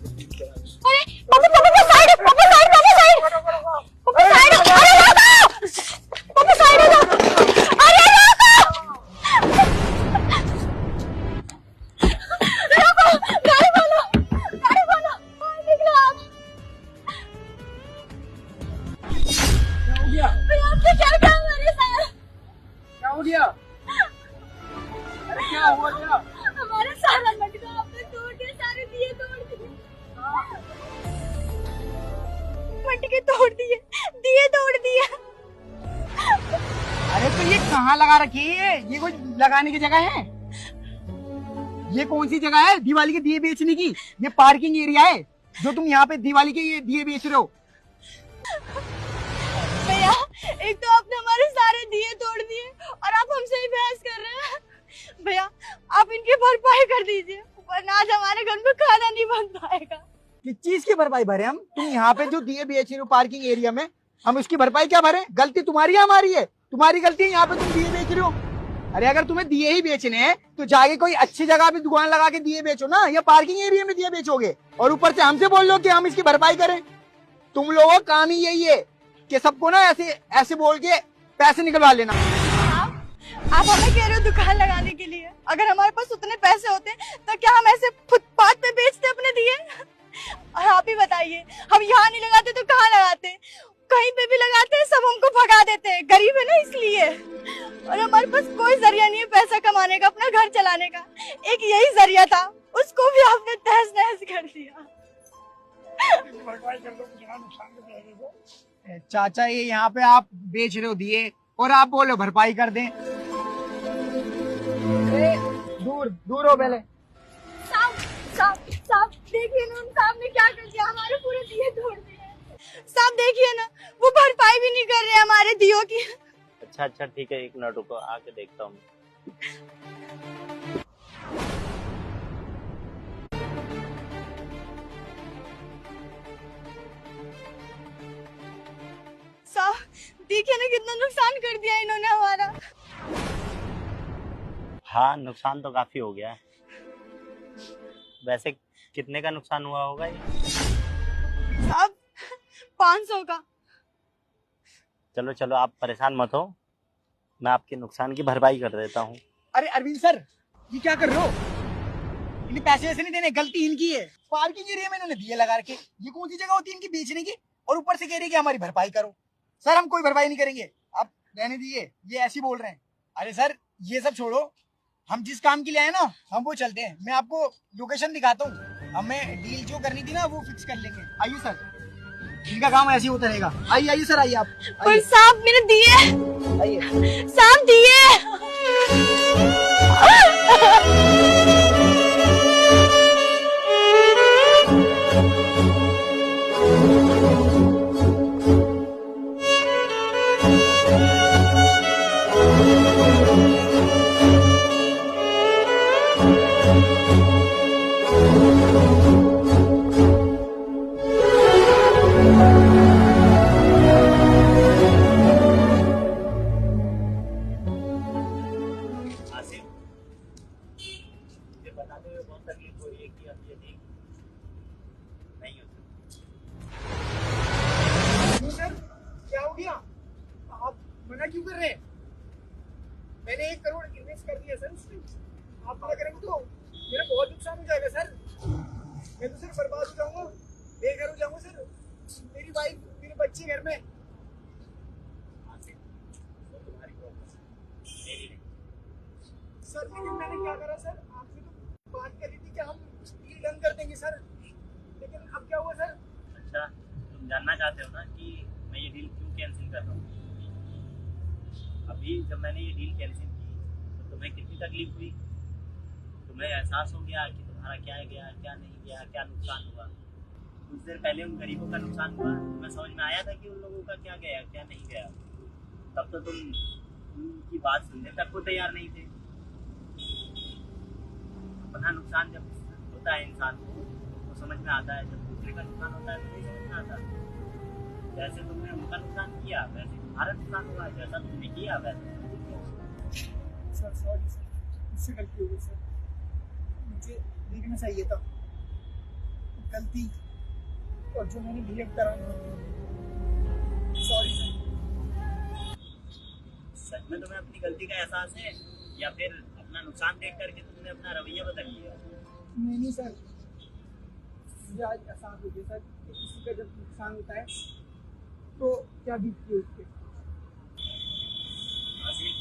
अरे पापा पापा साइड पापा साइड पापा साइड पापा साइड अरे रोको पापा साइड हो जाओ अरे रोको रोको गाड़ी बोलो निकलो आप क्या हो गया? आपने क्या किया हमारे साथ क्या हो गया? अरे क्या हुआ क्या? हमारे सारा मटका आपने तोड़ दिए सारे दिए तोड़ दिए मटके तोड़ दिए दिए तोड़ दिए अरे तो ये कहाँ लगा रखी है? ये कोई लगाने की जगह है? ये कौन सी जगह है दिवाली के दिए बेचने की? ये पार्किंग एरिया है जो तुम यहाँ पे दिवाली के ये दिए बेच रहे हो। भैया एक तो आपने हमारे सारे दिए तोड़ दिए और आप हमसे ही बहस कर रहे हैं भैया आप इनकी भरपाई कर दीजिए वरना आज हमारे घर में खाना नहीं बन पाएगा। किस चीज की भरपाई भरे हम? तुम यहाँ पे जो दिए बेच रहे हो पार्किंग एरिया में, हम उसकी भरपाई क्या भरे? गलती तुम्हारी है हमारी है? तुम्हारी गलती है यहाँ पे तुम दिए बेच रहे हो। अरे अगर तुम्हें दिए ही बेचने हैं तो जाके कोई अच्छी जगह पे दुकान लगा के दिए बेचो ना, या पार्किंग एरिया में दिए बेचोगे और ऊपर से हमसे बोल लो कि हम इसकी भरपाई करें। तुम लोगों का काम ही यही है कि सबको ना ऐसे ऐसे बोल के पैसे निकलवा लेना। आप हमें कह रहे हो दुकान लगाने के लिए, अगर हमारे पास उतने पैसे होते तो क्या हम ऐसे फुटपाथ पे बेचते अपने दिए? और आप ही बताइए हम यहाँ नहीं लगाते तो कहाँ लगाते? कहीं पे भी लगाते हैं सब हमको भगा देते हैं, गरीब है ना इसलिए। और हमारे पास कोई जरिया नहीं है पैसा कमाने का, अपना घर चलाने का। एक यही जरिया था, उसको भी आपने तहस नहस कर दिया। चाचा ये यहाँ पे आप बेच रहे हो दिए और आप बोलो भरपाई कर दें। दूर दूर हो पहले। साहब साहब साहब देखिए ना उन साहब ने क्या कर दिया, हमारे पूरे दिए तोड़ दिए। साहब देखिए ना वो भरपाई भी नहीं कर रहे हमारे दियों की। अच्छा ठीक है, एक मिनट रुको, आके देखता हूँ। साहब देखिए ना कितना नुकसान कर दिया इन्होंने हमारा। हाँ नुकसान तो काफी हो गया है। वैसे कितने का नुकसान हुआ होगा ये? साहब 500 का। चलो चलो आप परेशान मत हो, मैं आपके नुकसान की भरपाई कर देता हूँ। अरे अरविंद सर ये क्या कर रहे हो? इन्हें पैसे ऐसे नहीं देने, गलती इनकी है। पार्किंग एरिया में इन्होंने दिए लगा रखे, ये कौन सी जगह होती है इनकी बेचने की? और ऊपर से कह रही है कि हमारी भरपाई करो। सर हम कोई भरपाई नहीं करेंगे, आप रहने दीजिए, ये ऐसे बोल रहे हैं। अरे सर ये सब छोड़ो, हम जिस काम के लिए आए ना हम वो चलते हैं। मैं आपको लोकेशन दिखाता हूँ, हमें डील जो करनी थी ना वो फिक्स कर लेंगे। आइए सर, इनका काम ऐसे ही होता रहेगा। आइए आइए सर, आइए आप। पर साहब मेरे दिए, आइए साहब दिए। बताते हुए बहुत तकलीफ हो रही है कि अब ये नहीं हो सकता। सर क्या हो गया? आप मना क्यों कर रहे हैं? मैंने 1 करोड़ इन्वेस्ट कर दिया सर उसमें, आप मना करेंगे तो मेरा बहुत नुकसान हो जाएगा सर। मैं तो सर बर्बाद हो जाऊंगा, बेघर हो जाऊंगा सर। मेरी वाइफ मेरे बच्चे घर में। सर लेकिन मैंने क्या करा सर, आपसे तो बात करी थी कि हम डील डन कर देंगे सर, लेकिन अब क्या हुआ सर? अच्छा तुम जानना चाहते हो ना कि मैं ये डील क्यों कैंसिल कर रहा हूँ? अभी जब मैंने ये डील कैंसिल की तो तुम्हें कितनी तकलीफ हुई, तुम्हें एहसास हो गया कि तुम्हारा क्या गया क्या नहीं गया, क्या नुकसान हुआ। कुछ देर पहले उन गरीबों का नुकसान हुआ, तुम्हें समझ में आया था कि उन लोगों का क्या गया क्या नहीं गया। तब तो तुम उनकी बात सुनने तक को तैयार नहीं थे। अपना नुकसान जब होता है इंसान को तो समझ में आता है, जब दूसरे का नुकसान होता है तो नहीं समझ में आता। जैसे तुमने उनका नुकसान किया वैसे तुम्हारा नुकसान हुआ, जैसा तुमने किया वैसे। सर सॉरी सर, मुझसे गलती हो गई सर, मुझे देखना चाहिए था। गलती और जो मैंने बिहेव करा, सॉरी सर। सच में तुम्हें अपनी गलती का एहसास है या फिर अपना नुकसान देख करके तुमने अपना रवैया बदल लिया? नहीं सर, मुझे आज एहसास हो गया सर कि किसी का जब नुकसान होता है तो क्या बीतती है उसके। आसिफ,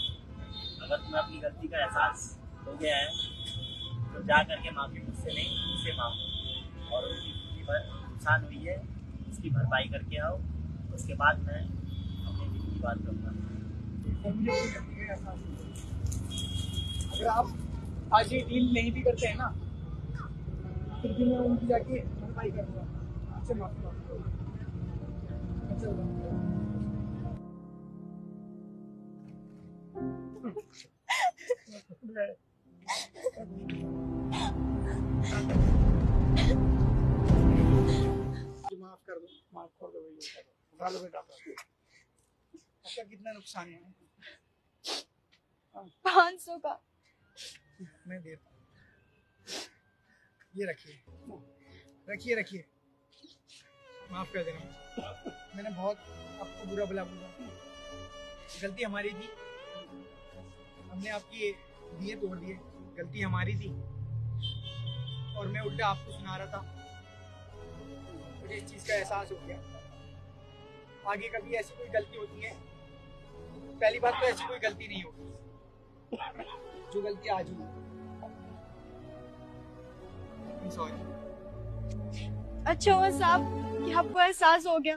अगर तुम्हें अपनी गलती का एहसास हो गया है तो जा करके माफी मुझसे नहीं, मुझसे मांगो और उनकी जितनी नुकसान हुई है उसकी भरपाई करके आओ। उसके बाद मैं अपने दिल की बात करूँगा। मुझे कोई गलती का एहसास नहीं होता। अगर आप आज ये डील नहीं भी करते हैं ना, फिर भी मैं उनकी जाके भरपाई करूँगा, आपसे माफी मांगूंगा। माफ कर दो, माफ कर दो भैया, उठा लो बेटा। आपका कितना नुकसान है? 500 का। मैं देता हूँ, ये रखिए रखिए रखिए, माफ कर देना। मैंने बहुत आपको बुरा भला बोला, गलती हमारी थी, हमने आपकी दिए तोड़ दिए, गलती हमारी थी और मैं उल्टा आपको सुना रहा था। मुझे इस चीज़ का एहसास हो गया, आगे कभी ऐसी कोई गलती होती है, पहली बात तो ऐसी कोई गलती नहीं होगी जो गलती आज हुई। सॉरी। अच्छा हुआ साहब कि आपको एहसास हो गया,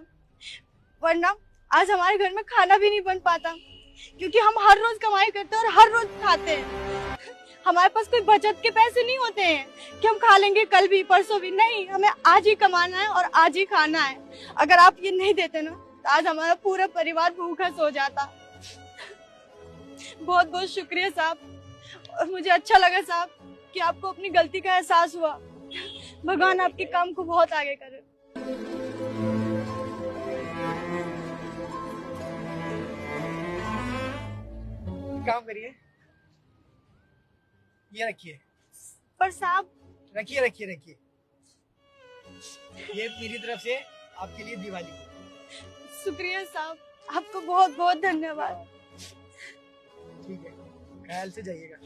वरना आज हमारे घर में खाना भी नहीं बन पाता, क्योंकि हम हर रोज कमाई करते हैं और हर रोज खाते हैं। हमारे पास कोई बचत के पैसे नहीं होते हैं कि हम खा लेंगे कल भी परसों भी, नहीं, हमें आज ही कमाना है और आज ही खाना है। अगर आप ये नहीं देते ना तो आज हमारा पूरा परिवार भूखा सो जाता। बहुत बहुत शुक्रिया साहब, और मुझे अच्छा लगा साहब कि आपको अपनी गलती का एहसास हुआ। भगवान आपके काम को बहुत आगे करे। काम करिए, ये रखिए, पर साहब रखिए रखिए रखिए, ये मेरी तरफ से आपके लिए दिवाली। शुक्रिया साहब, आपको बहुत बहुत धन्यवाद। ठीक है, ख्याल से जाइएगा।